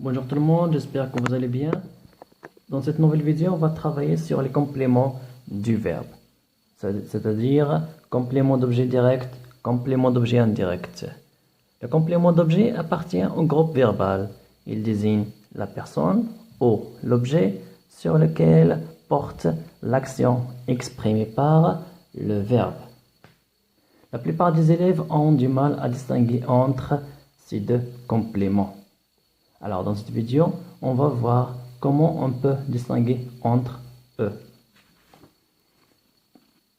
Bonjour tout le monde, j'espère que vous allez bien. Dans cette nouvelle vidéo, on va travailler sur les compléments du verbe, c'est-à-dire complément d'objet direct, complément d'objet indirect. Le complément d'objet appartient au groupe verbal. Il désigne la personne ou l'objet sur lequel porte l'action exprimée par le verbe. La plupart des élèves ont du mal à distinguer entre ces deux compléments. Alors dans cette vidéo, on va voir comment on peut distinguer entre eux.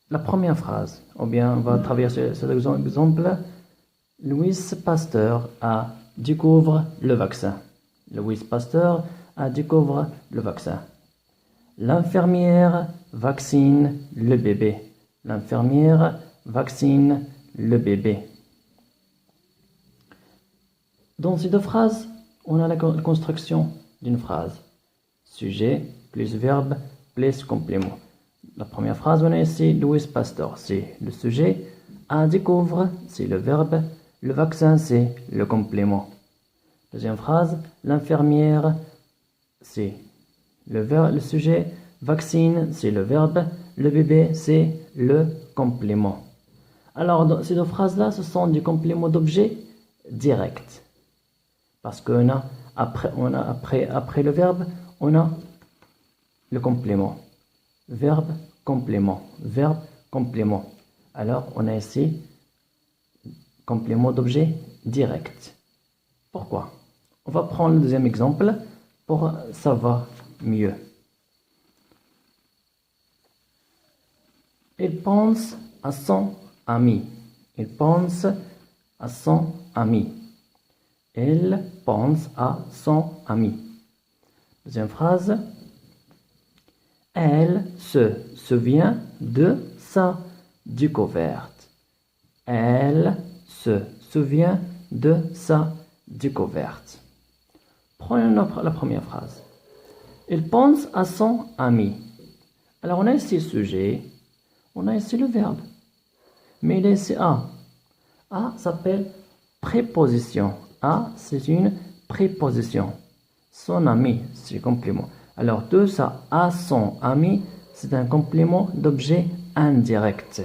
La première phrase, ou bien on va travailler sur cet exemple. Louis Pasteur a découvert le vaccin. Louis Pasteur a découvert le vaccin. L'infirmière vaccine le bébé. L'infirmière vaccine le bébé. Dans ces deux phrases, on a la construction d'une phrase. Sujet plus verbe plus complément. La première phrase, on a ici Louis Pasteur, c'est le sujet. A découvre, c'est le verbe. Le vaccin, c'est le complément. Deuxième phrase, l'infirmière, c'est le sujet. Vaccine, c'est le verbe. Le bébé, c'est le complément. Alors, dans ces deux phrases-là, ce sont des compléments d'objet directs. Parce qu'on a, après le verbe, on a le complément. Verbe, complément. Verbe, complément. Alors, on a ici complément d'objet direct. Pourquoi? On va prendre le deuxième exemple pour savoir mieux. Il pense à son ami. Il pense à son ami. Elle pense à son ami. Deuxième phrase. Elle se souvient de sa découverte. Elle se souvient de sa découverte. Prenons la première phrase. Il pense à son ami. Alors on a ici le sujet, on a ici le verbe. Mais il est ici A. A s'appelle préposition. A, c'est une préposition. Son ami, c'est le complément. Alors, de ça à son ami, c'est un complément d'objet indirect.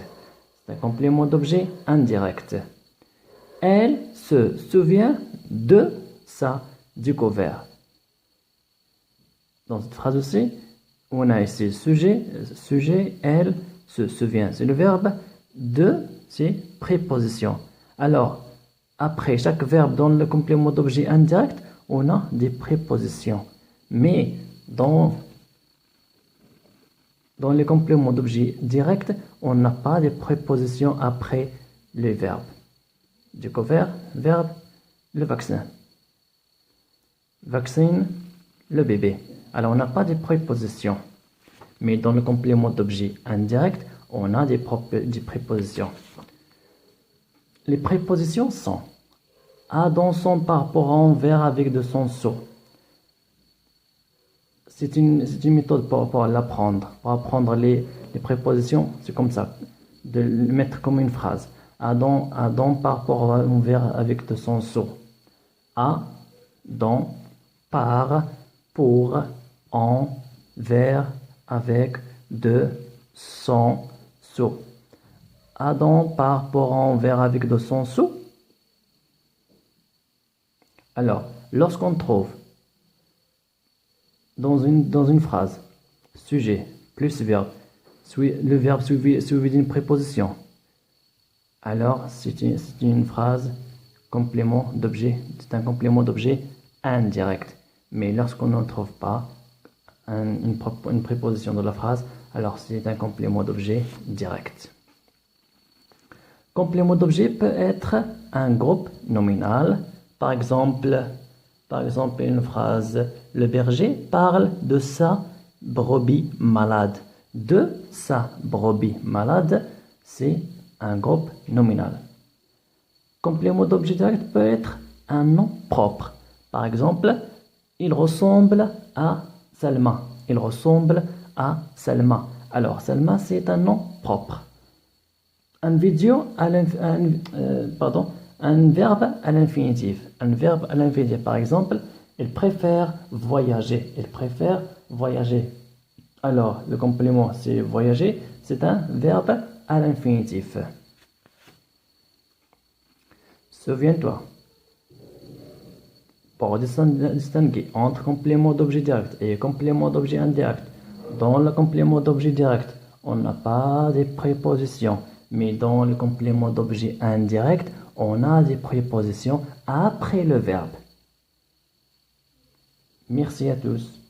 C'est un complément d'objet indirect. Elle se souvient de sa découverte. Dans cette phrase aussi, on a ici le sujet, elle se souvient, c'est le verbe. De, c'est préposition. Alors, après chaque verbe dans le complément d'objet indirect, on a des prépositions. Mais dans les compléments d'objet direct, on n'a pas de prépositions après les verbes. Découvert, verbe, le vaccin. Vaccine, le bébé. Alors, on n'a pas de prépositions. Mais dans le complément d'objet indirect, on a des prépositions. Les prépositions sont a dans son rapport envers avec de son sous. C'est une méthode pour l'apprendre. Pour apprendre les prépositions, c'est comme ça. De le mettre comme une phrase. A dans par rapport envers avec de son sous. A, dans, par, pour, en, vers, avec, de, son, sous. Adam par rapport envers avec de son sous. Alors, lorsqu'on trouve dans une phrase sujet plus verbe, le verbe suivi d'une préposition, alors c'est une phrase complément d'objet, c'est un complément d'objet indirect. Mais lorsqu'on ne trouve pas une préposition dans la phrase, alors c'est un complément d'objet direct. Complément d'objet peut être un groupe nominal. Par exemple, une phrase. Le berger parle de sa brebis malade. De sa brebis malade, c'est un groupe nominal. Complément d'objet direct peut être un nom propre. Par exemple, il ressemble à Salma. Il ressemble à Salma. Alors, Salma, c'est un nom propre. Un verbe à l'infinitif. Un verbe à l'infinitif. Par exemple, Il préfère voyager. Il préfère voyager. Alors, le complément, c'est voyager. C'est un verbe à l'infinitif. Souviens-toi. Pour distinguer entre complément d'objet direct et complément d'objet indirect, dans le complément d'objet direct, on n'a pas de prépositions, mais dans le complément d'objet indirect, on a des prépositions après le verbe. Merci à tous.